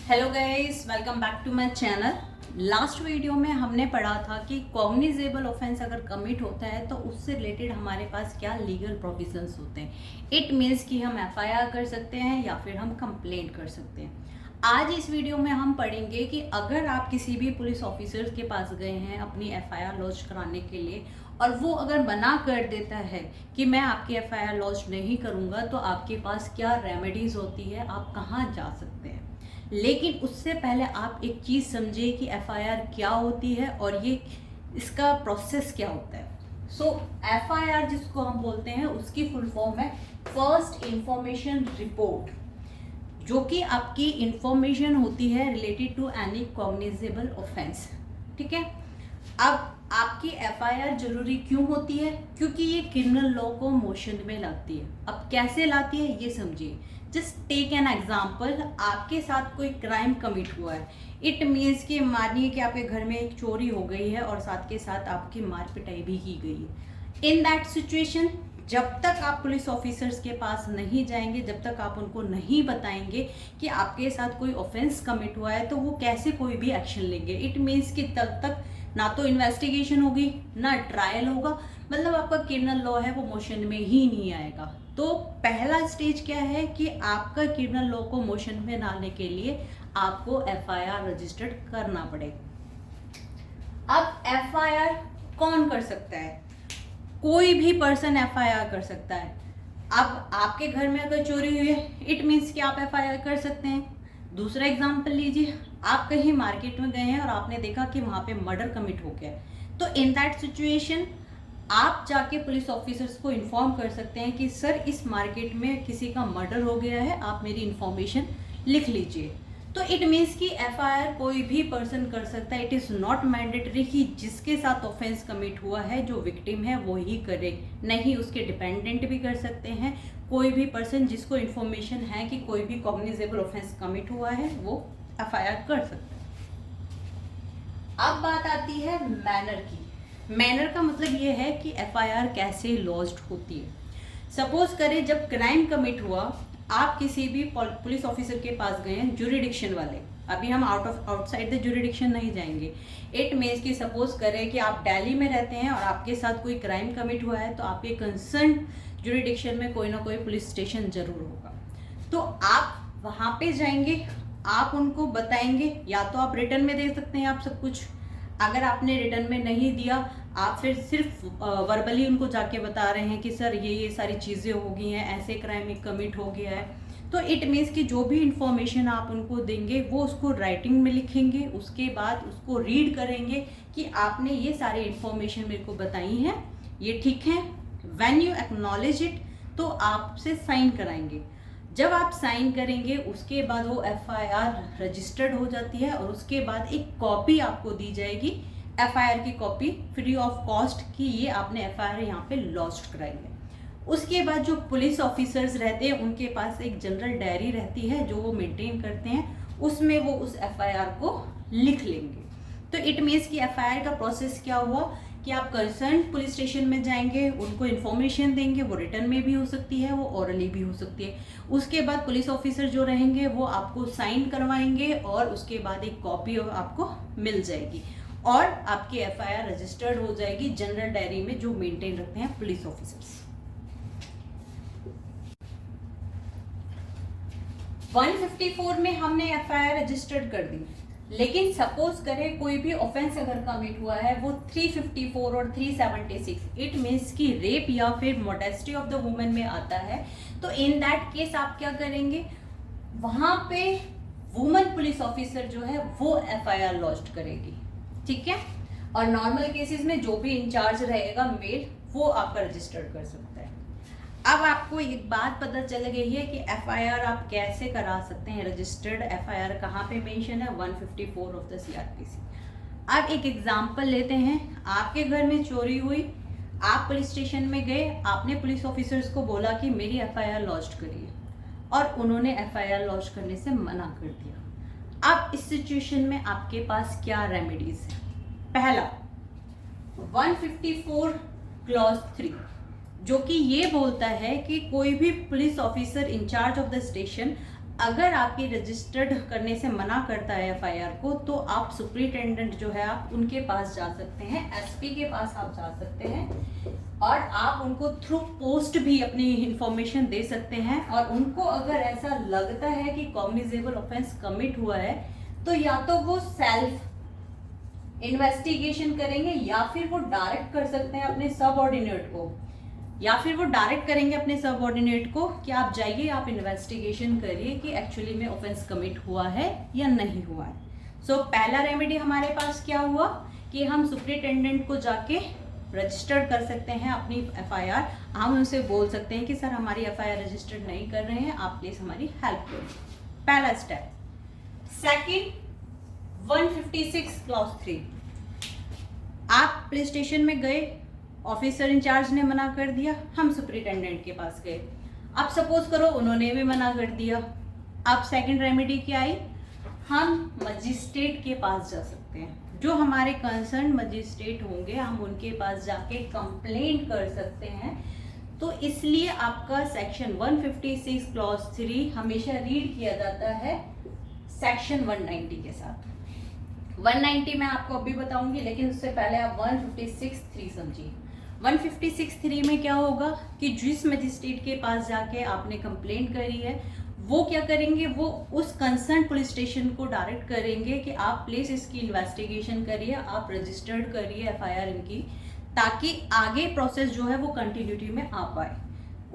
Hello guys, welcome back to my channel. Last video में हमने पढ़ा था कि कॉग्निजेबल ऑफेंस अगर कमिट होता है तो उससे रिलेटेड हमारे पास क्या लीगल प्रोविजंस होते हैं। इट मीन्स कि हम एफआईआर कर सकते हैं या फिर हम कंप्लेंट कर सकते हैं। आज इस वीडियो में हम पढ़ेंगे कि अगर आप किसी भी पुलिस ऑफिसर के पास गए हैं अपनी एफआईआर लॉन्च कराने के लिए और वो अगर मना कर देता है कि मैं आपकी एफआईआर लॉन्च नहीं करूँगा, तो आपके पास क्या रेमेडीज होती है, आप कहाँ जा सकते हैं। लेकिन उससे पहले आप एक चीज़ समझिए कि एफआईआर क्या होती है और ये इसका प्रोसेस क्या होता है। सो एफआईआर जिसको हम बोलते हैं उसकी फुल फॉर्म है फर्स्ट इंफॉर्मेशन रिपोर्ट, जो कि आपकी इंफॉर्मेशन होती है related to any cognizable offence. ठीक है। अब आपकी एफआईआर जरूरी क्यों होती है? क्योंकि ये क्रिमिनल लॉ को मोशन में लाती है। अब कैसे लाती है ये समझिए। जस्ट टेक एन एग्जाम्पल, आपके साथ कोई क्राइम कमिट हुआ है। इट मीन्स कि मानिए कि आपके घर में एक चोरी हो गई है और साथ के साथ आपकी मार पिटाई भी की गई है। इन दैट सिचुएशन जब तक आप पुलिस ऑफिसर्स के पास नहीं जाएंगे, जब तक आप उनको नहीं बताएंगे कि आपके साथ कोई ऑफेंस कमिट हुआ है, तो वो कैसे कोई भी एक्शन लेंगे। इट मीन्स कि तब तक ना तो इन्वेस्टिगेशन होगी ना ट्रायल होगा, मतलब आपका क्रिमिनल लॉ है वो मोशन में ही नहीं आएगा। तो पहला स्टेज क्या है कि आपका क्रिमिनल लॉ को मोशन में लाने के लिए आपको एफआईआर रजिस्टर्ड करना पड़ेगा। अब एफआईआर कौन कर सकता है? कोई भी पर्सन एफआईआर कर सकता है। अब आपके घर में अगर चोरी हुई है, इट मीन्स कि आप एफआईआर कर सकते हैं। दूसरा एग्जांपल लीजिए, आप कहीं मार्केट में गए हैं और आपने देखा कि वहां पे मर्डर कमिट हो गया है, तो इन दैट सिचुएशन आप जाके पुलिस ऑफिसर्स को इन्फॉर्म कर सकते हैं कि सर इस मार्केट में किसी का मर्डर हो गया है, आप मेरी इन्फॉर्मेशन लिख लीजिए। तो इट मीन्स कि एफआईआर कोई भी पर्सन कर सकता है। इट इज़ नॉट मैंडेटरी कि जिसके साथ ऑफेंस कमिट हुआ है, जो विक्टिम है वो ही करे, नहीं उसके डिपेंडेंट भी कर सकते हैं। कोई भी पर्सन जिसको इन्फॉर्मेशन है कि कोई भी कॉग्निजेबल ऑफेंस कमिट हुआ है वो एफआईआर कर सकता है। अब बात आती है मैनर की। मैनर का मतलब ये है कि एफआईआर कैसे लॉन्च्ड होती है। सपोज करें जब क्राइम कमिट हुआ, आप किसी भी पुलिस ऑफिसर के पास गए हैं, जुरिडिक्शन वाले, अभी हम आउटसाइड द जुरिडिक्शन नहीं जाएंगे। इट मीन्स कि सपोज करें कि आप दिल्ली में रहते हैं और आपके साथ कोई क्राइम कमिट हुआ है, तो आपके कंसर्न जुरिडिक्शन में कोई ना कोई पुलिस स्टेशन जरूर होगा। तो आप वहाँ पे जाएंगे, आप उनको बताएंगे, या तो आप रिटर्न में दे सकते हैं आप सब कुछ। अगर आपने रिटर्न में नहीं दिया, आप फिर सिर्फ वर्बली उनको जाके बता रहे हैं कि सर ये सारी चीज़ें हो गई हैं, ऐसे क्राइम कमिट हो गया है, तो इट मीन्स कि जो भी इंफॉर्मेशन आप उनको देंगे वो उसको राइटिंग में लिखेंगे, उसके बाद उसको रीड करेंगे कि आपने ये सारी इंफॉर्मेशन मेरे को बताई हैं, ये ठीक है। व्हेन यू एक्नॉलेज इट, तो आपसे साइन कराएंगे। जब आप साइन करेंगे उसके बाद वो एफआईआर रजिस्टर्ड हो जाती है और उसके बाद एक कॉपी आपको दी जाएगी, एफआईआर की कॉपी फ्री ऑफ कॉस्ट, कि ये आपने एफआईआर यहाँ पे लॉन्च कराई है। उसके बाद जो पुलिस ऑफिसर्स रहते हैं उनके पास एक जनरल डायरी रहती है जो वो मेंटेन करते हैं, उसमें वो उस एफआईआर को लिख लेंगे। तो इट मीन्स कि एफआईआर का प्रोसेस क्या हुआ कि आप कंसर्न पुलिस स्टेशन में जाएंगे, उनको इन्फॉर्मेशन देंगे, वो रिटर्न में भी हो सकती है, वो ओरली भी हो सकती है। उसके बाद पुलिस ऑफिसर जो रहेंगे वो आपको साइन करवाएंगे और उसके बाद एक कॉपी आपको मिल जाएगी और आपकी एफआईआर रजिस्टर्ड हो जाएगी जनरल डायरी में जो मेंटेन रखते हैं पुलिस ऑफिसर्स। 154 में हमने एफआईआर रजिस्टर्ड कर दी, लेकिन सपोज करें कोई भी ऑफेंस अगर कमिट हुआ है वो 354 और 376, इट मीन्स कि रेप या फिर मोडेस्टी ऑफ द वुमेन में आता है, तो इन दैट केस आप क्या करेंगे, वहां पे वुमेन पुलिस ऑफिसर जो है वो एफआईआर लॉन्च करेगी। ठीक है। और नॉर्मल केसेस में जो भी इंचार्ज रहेगा मेल, वो आपका रजिस्टर्ड कर सकता है। अब आपको एक बात पता चल गई है कि एफआईआर आप कैसे करा सकते हैं रजिस्टर्ड। एफआईआर कहाँ पे मेंशन है? 154 ऑफ द सीआरपीसी। अब एक एग्जांपल लेते हैं, आपके घर में चोरी हुई, आप पुलिस स्टेशन में गए, आपने पुलिस ऑफिसर्स को बोला कि मेरी एफआईआर लॉन्च करिए और उन्होंने एफआईआर लॉन्च करने से मना कर दिया। अब इस सिचुएशन में आपके पास क्या रेमेडीज है? पहला, 154 क्लॉज 3, जो कि ये बोलता है कि कोई भी police officer in charge of the station अगर आपकी रजिस्टर्ड करने से मना करता है एफआईआर को, तो आप सुपरिटेंडेंट जो है आप उनके पास जा सकते हैं, एसपी के पास आप जा सकते हैं, और आप उनको थ्रू पोस्ट भी अपनी इंफॉर्मेशन दे सकते हैं। और उनको अगर ऐसा लगता है कि कॉग्निजेबल ऑफेंस कमिट हुआ है, तो या तो वो सेल्फ इन्वेस्टिगेशन करेंगे या फिर वो डायरेक्ट कर सकते हैं अपने सबऑर्डिनेट को, कि आप जाइए, आप इन्वेस्टिगेशन करिए कि एक्चुअली में ऑफेंस कमिट हुआ है या नहीं हुआ है। सो पहला रेमेडी हमारे पास क्या हुआ कि हम सुपरिटेंडेंट को जाके रजिस्टर कर सकते हैं अपनी एफआईआर। हम उनसे बोल सकते हैं कि सर हमारी एफआईआर रजिस्टर्ड नहीं कर रहे हैं, आप प्लीज हमारी हेल्प करो। पहला स्टेप। सेकंड, 156 क्लॉज 3, आप पुलिस स्टेशन में गए, ऑफिसर इंचार्ज ने मना कर दिया, हम सुपरिटेंडेंट के पास गए, अब सपोज करो उन्होंने भी मना कर दिया। अब सेकंड रेमेडी क्या आई, हम मजिस्ट्रेट के पास जा सकते हैं, जो हमारे कंसर्न मजिस्ट्रेट होंगे हम उनके पास जाके कंप्लेंट कर सकते हैं। तो इसलिए आपका सेक्शन 156 क्लॉज 3 हमेशा रीड किया जाता है सेक्शन 190 के साथ। 190 मैं आपको अभी बताऊंगी, लेकिन उससे पहले आप 156(3) समझिए। 156(3) में क्या होगा कि जिस मजिस्ट्रेट के पास जाके आपने कंप्लेंट करी है, वो क्या करेंगे, वो उस कंसर्न पुलिस स्टेशन को डायरेक्ट करेंगे कि आप प्लीज इसकी इन्वेस्टिगेशन करिए, आप रजिस्टर्ड करिए एफआईआर इनकी, ताकि आगे प्रोसेस जो है वो कंटिन्यूटी में आ पाए।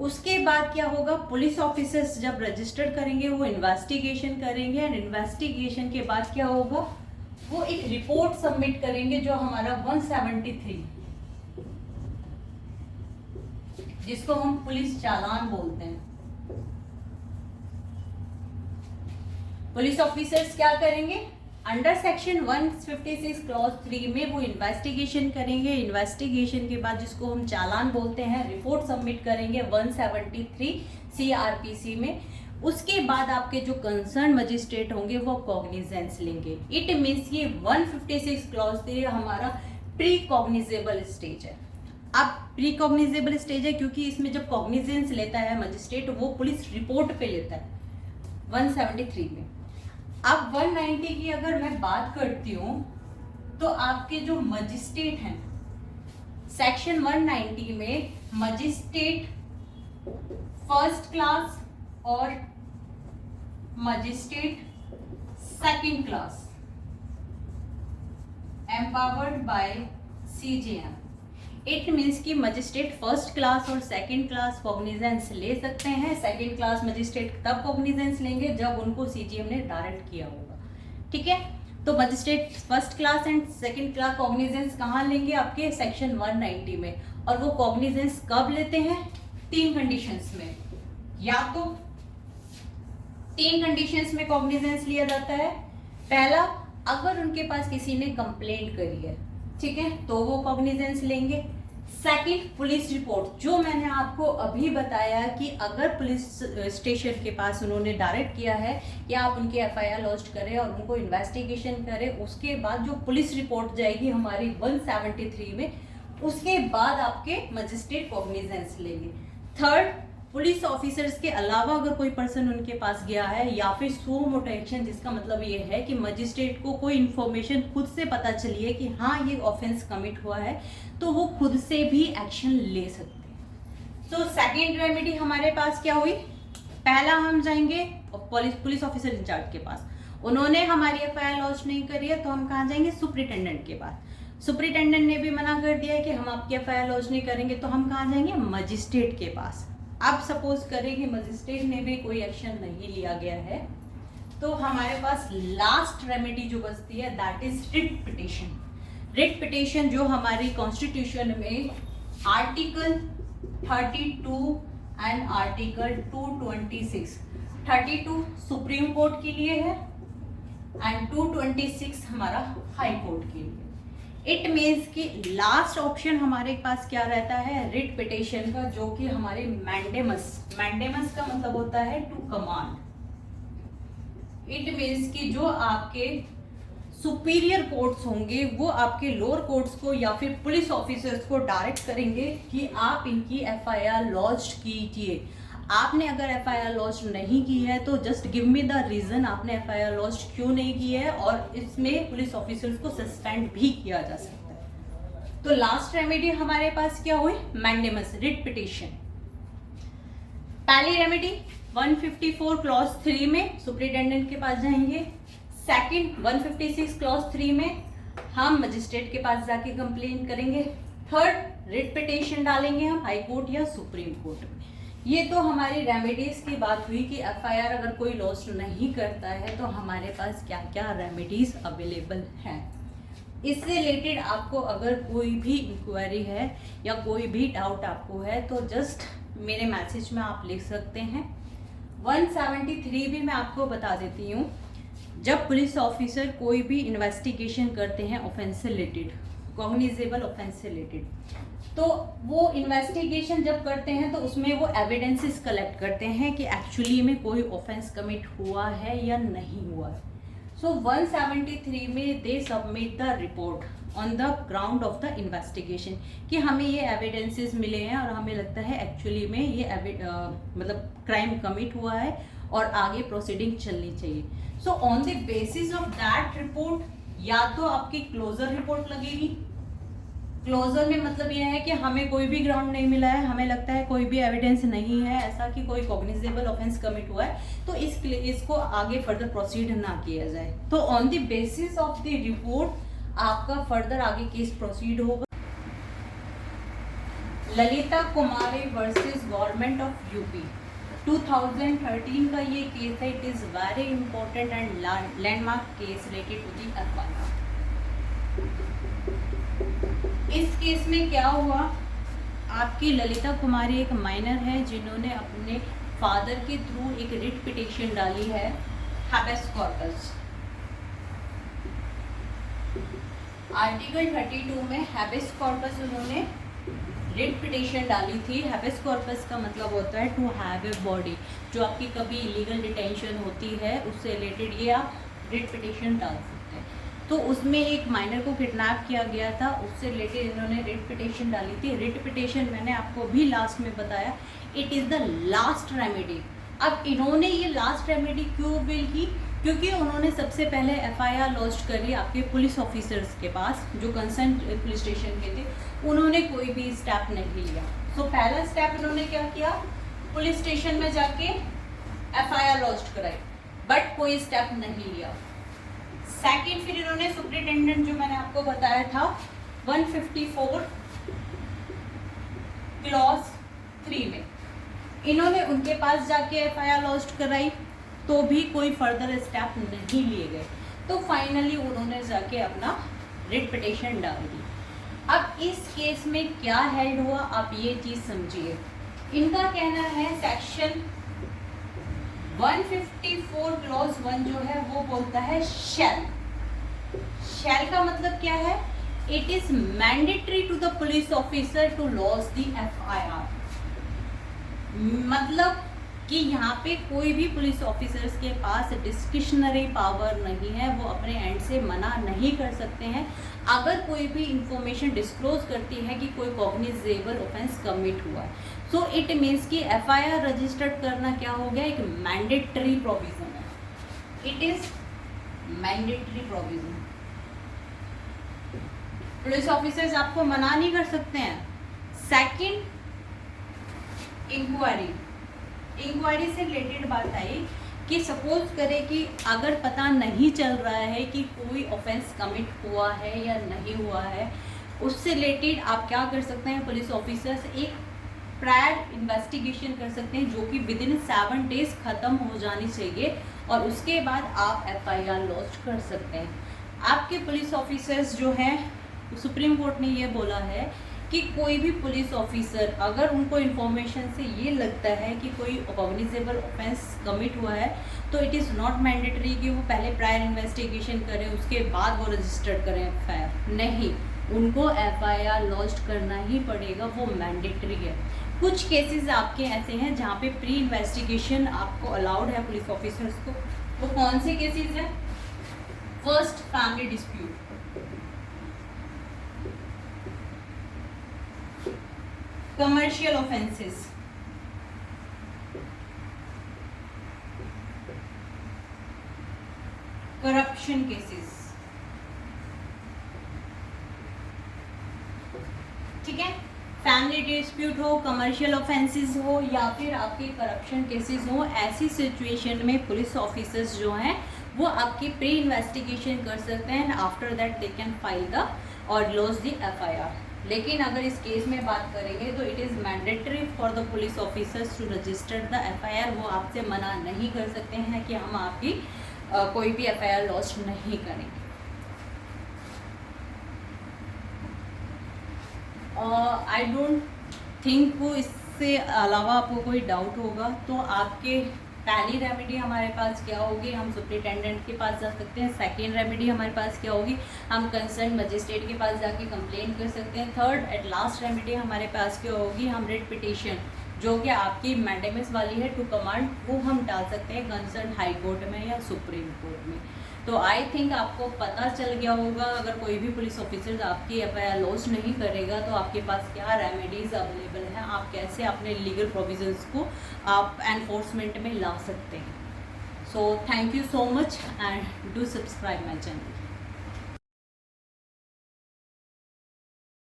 उसके बाद क्या होगा, पुलिस ऑफिसर्स जब रजिस्टर्ड करेंगे वो इन्वेस्टिगेशन करेंगे, एंड इन्वेस्टिगेशन के बाद क्या होगा, वो एक रिपोर्ट सबमिट करेंगे जो हमारा 173, जिसको हम पुलिस चालान बोलते हैं। पुलिस ऑफिसर्स क्या करेंगे, अंडर सेक्शन 156 क्लॉज 3 में वो इन्वेस्टिगेशन करेंगे, इन्वेस्टिगेशन के बाद जिसको हम चालान बोलते हैं, रिपोर्ट सबमिट करेंगे 173 CRPC में। उसके बाद आपके जो कंसर्न मजिस्ट्रेट होंगे वो कॉग्निजेंस लेंगे। इट मीन्स ये 156 क्लॉज 3 हमारा प्री कॉग्निजेबल स्टेज है। अब प्री कॉग्निजेबल स्टेज है क्योंकि इसमें जब कॉग्निजेंस लेता है मजिस्ट्रेट, वो पुलिस रिपोर्ट पे लेता है 173 में। अब 190 की अगर मैं बात करती हूँ, तो आपके जो मजिस्ट्रेट हैं सेक्शन 190 में, मजिस्ट्रेट फर्स्ट क्लास और magistrate second class empowered bye CJM। It means कि मजिस्ट्रेट फर्स्ट क्लास और सेकंड क्लास कॉग्निजेंस ले सकते हैं। सेकंड क्लास मजिस्ट्रेट तब कॉग्निजेंस लेंगे जब उनको CJM ने डायरेक्ट किया होगा, ठीक है। तो magistrate first class and second class cognizance कहाँ लेंगे, आपके सेक्शन 190 में। और वो कॉग्निजेंस कब लेते हैं, 3 कंडीशंस में। या तो 3 कंडीशंस में कॉग्निजेंस लिया जाता है। पहला, अगर उनके पास किसी ने कंप्लेंट करी है, ठीक है, तो वो कॉग्निजेंस लेंगे। सेकंड, पुलिस रिपोर्ट, जो मैंने आपको अभी बताया कि अगर पुलिस स्टेशन के पास उन्होंने डायरेक्ट किया है कि आप उनकी एफआईआर लॉन्च करें और उनको इन्वेस्टिगेशन करें, उसके बाद जो पुलिस रिपोर्ट जाएगी हमारी 173 में, उसके बाद आपके मजिस्ट्रेट कॉग्निजेंस लेंगे। थर्ड, पुलिस ऑफिसर्स के अलावा अगर कोई पर्सन उनके पास गया है, या फिर सो मोटो एक्शन, जिसका मतलब ये है कि मजिस्ट्रेट को कोई इन्फॉर्मेशन खुद से पता चली है कि हाँ ये ऑफेंस कमिट हुआ है, तो वो खुद से भी एक्शन ले सकते हैं। तो सेकेंड रेमेडी हमारे पास क्या हुई, पहला हम जाएंगे पुलिस ऑफिसर इंचार्ज के पास, उन्होंने हमारी एफआईआर लॉन्च नहीं करी है, तो हम कहाँ जाएंगे, सुपरिटेंडेंट के पास। सुपरिटेंडेंट ने भी मना कर दिया है कि हम आपकी एफआईआर लॉन्च नहीं करेंगे, तो हम कहाँ जाएंगे, मजिस्ट्रेट के पास। अब सपोज करें कि मजिस्ट्रेट ने भी कोई एक्शन नहीं लिया गया है, तो हमारे पास लास्ट रेमेडी जो बचती है that is writ petition. Writ petition जो हमारी कॉन्स्टिट्यूशन में article 32 and article 226, 32 supreme court के लिए है एंड 226 हमारा हाई कोर्ट के लिए। इट मीन्स कि लास्ट ऑप्शन हमारे पास क्या रहता है, रिट पिटिशन का, जो कि हमारे मैंडेमस का मतलब होता है टू कमांड। इट मीन्स कि जो आपके सुपीरियर कोर्ट्स होंगे वो आपके लोअर कोर्ट्स को या फिर पुलिस ऑफिसर्स को डायरेक्ट करेंगे कि आप इनकी एफआईआर लॉन्च कीजिए। आपने अगर FIR लॉन्च नहीं की है तो just give me the reason आपने FIR लॉन्च क्यों नहीं की है, और इसमें पुलिस ऑफिसर्स को सस्पेंड भी किया जा सकता है। तो लास्ट रेमेडी हमारे पास क्या हुई, मैंडेमस रिट पिटिशन। पहली रेमेडी 154 क्लॉज 3 में सुप्रिटेंडेंट के पास जाएंगे। सेकंड 156 क्लॉज 3 में हम मजिस्ट्रेट के पास जाके कंप्लेंट करेंगे। थर्ड रिट पिटिशन डालेंगे हम हाई कोर्ट या सुप्रीम कोर्ट में। ये तो हमारी रेमेडीज की बात हुई कि FIR अगर कोई लॉन्च नहीं करता है तो हमारे पास क्या क्या रेमेडीज अवेलेबल हैं। इससे रिलेटेड आपको अगर कोई भी इंक्वायरी है या कोई भी डाउट आपको है तो जस्ट मेरे मैसेज में आप लिख सकते हैं। 173 भी मैं आपको बता देती हूँ, जब पुलिस ऑफिसर कोई भी इन्वेस्टिगेशन करते हैं ऑफेंस से रिलेटेड, कॉग्निजेबल ऑफेंस से रिलेटेड, तो वो इन्वेस्टिगेशन जब करते हैं तो उसमें वो एविडेंसेस कलेक्ट करते हैं कि एक्चुअली में कोई ऑफेंस कमिट हुआ है या नहीं हुआ है। सो 173 में they submit the report on the ground of the investigation कि हमें ये एविडेंसेस मिले हैं और हमें लगता है एक्चुअली में ये मतलब क्राइम कमिट हुआ है और आगे प्रोसीडिंग चलनी चाहिए। So on the basis of that report या तो आपकी क्लोजर रिपोर्ट लगेगी। क्लोजर में मतलब यह है कि हमें कोई भी ग्राउंड नहीं मिला है, हमें लगता है कोई भी एविडेंस नहीं है ऐसा कि कोई कॉग्निजेबल ऑफेंस कमिट हुआ है, तो इसको आगे फर्दर प्रोसीड ना किया जाए। तो on the basis of the report आपका फर्दर आगे केस प्रोसीड होगा। Lalita Kumari versus government of UP 2013 का ये केस है। It is very important and landmark case related to the FIR। इस केस में क्या हुआ, आपकी ललिता कुमारी एक माइनर है जिन्होंने अपने फादर के थ्रू एक रिट पिटिशन डाली है हैबेस कॉर्पस। आर्टिकल 32 में हैबेस कॉर्पस उन्होंने रिट पिटिशन डाली थी। हैबेस कॉर्पस का मतलब होता है टू हैव ए बॉडी, जो आपकी कभी इलीगल डिटेंशन होती है उससे रिलेटेड ये आप रिट पिटिशन डाल सकते हैं। तो उसमें एक माइनर को किडनैप किया गया था, उससे रिलेटेड इन्होंने रिट पिटिशन डाली थी। रिट पिटिशन मैंने आपको भी लास्ट में बताया it is the last remedy. अब इन्होंने ये लास्ट रेमेडी क्यों बिल की, क्योंकि उन्होंने सबसे पहले FIR लॉन्च करी आपके पुलिस ऑफिसर्स के पास जो कंसर्न पुलिस स्टेशन के थे, उन्होंने कोई भी स्टेप नहीं लिया। तो पहला स्टेप इन्होंने क्या किया, पुलिस स्टेशन में जाके FIR लॉन्च कराई बट कोई स्टेप नहीं लिया। सेकंड फिर इन्होंने सुप्रिटेंडेंट जो मैंने आपको बताया था 154 क्लॉज 3 में इन्होंने उनके पास जाके FIR लॉन्च कराई तो भी कोई फर्दर स्टेप नहीं लिए गए। तो फाइनली उन्होंने जाके अपना रिट पिटिशन डाल दी। अब इस केस में क्या हेल्ड हुआ आप ये चीज समझिए। इनका कहना है सेक्शन 154 क्लॉज 1 जो है वो बोलता है शैल का मतलब क्या है, it is mandatory to the police officer to launch the FIR। मतलब कि यहाँ पे कोई भी पुलिस ऑफिसर्स के पास डिस्क्रिशनरी पावर नहीं है, वो अपने एंड से मना नहीं कर सकते हैं। अगर कोई भी इंफॉर्मेशन डिस्क्लोज करती है कि कोई कॉग्निजेबल ऑफेंस कमिट हुआ है, सो इट मीन्स कि FIR रजिस्टर्ड करना क्या हो गया, एक मैंडेटरी प्रोविजन है। It is mandatory provision. Police officers आपको मना नहीं कर सकते हैं। सेकंड, इंक्वायरी से रिलेटेड बात आई कि सपोज करें कि अगर पता नहीं चल रहा है कि कोई ऑफेंस कमिट हुआ है या नहीं हुआ है, उससे रिलेटेड आप क्या कर सकते हैं, पुलिस ऑफिसर्स एक प्रायर इन्वेस्टिगेशन कर सकते हैं जो कि विदिन 7 डेज ख़त्म हो जानी चाहिए और उसके बाद आप FIR लॉन्च कर सकते हैं। आपके पुलिस ऑफिसर्स जो हैं, सुप्रीम कोर्ट ने ये बोला है कि कोई भी पुलिस ऑफिसर अगर उनको इन्फॉर्मेशन से ये लगता है कि कोई कॉग्निजेबल ऑफेंस कमिट हुआ है तो इट इज़ नॉट मैंडेटरी कि वो पहले प्रायर इन्वेस्टिगेशन करें उसके बाद वो रजिस्टर्ड करें FIR। नहीं, उनको FIR लॉन्च करना ही पड़ेगा, वो मैंडेटरी है। कुछ केसेस आपके ऐसे हैं जहाँ पे प्री इन्वेस्टिगेशन आपको अलाउड है पुलिस ऑफिसर्स को। वो कौन से केसेस हैं? First, family dispute. Commercial offences, corruption cases, ठीक है, फैमिली डिस्प्यूट हो, कमर्शियल ऑफेंसेस हो या फिर आपके करप्शन केसेस हो, ऐसी सिचुएशन में पुलिस ऑफिसर्स जो हैं वो आपकी प्री इन्वेस्टिगेशन कर सकते हैं and after that they can file the और लॉज द एफआईआर। लेकिन अगर इस केस में बात करेंगे तो it is mandatory for the police officers to register the FIR. वो आपसे मना नहीं कर सकते हैं कि हम आपकी कोई भी एफआईआर लॉन्च नहीं करेंगे। आई डोंट थिंक वो इससे अलावा आपको कोई डाउट होगा। तो आपके पहली रेमेडी हमारे पास क्या होगी, हम सुप्रिटेंडेंट के पास जा सकते हैं। सेकेंड रेमेडी हमारे पास क्या होगी, हम कंसर्न मजिस्ट्रेट के पास जाके कंप्लेन कर सकते हैं। थर्ड एट लास्ट रेमेडी हमारे पास क्या होगी, हम रिट पिटिशन जो कि आपकी मैंडेमस वाली है टू कमांड, वो हम डाल सकते हैं कंसर्न हाई कोर्ट में या सुप्रीम कोर्ट में। तो आई थिंक आपको पता चल गया होगा, अगर कोई भी पुलिस ऑफिसर आपकी एफआईआर लॉन्च नहीं करेगा तो आपके पास क्या रेमेडीज़ अवेलेबल हैं, आप कैसे अपने लीगल प्रोविजंस को आप एनफोर्समेंट में ला सकते हैं। So thank you so much and do subscribe my channel.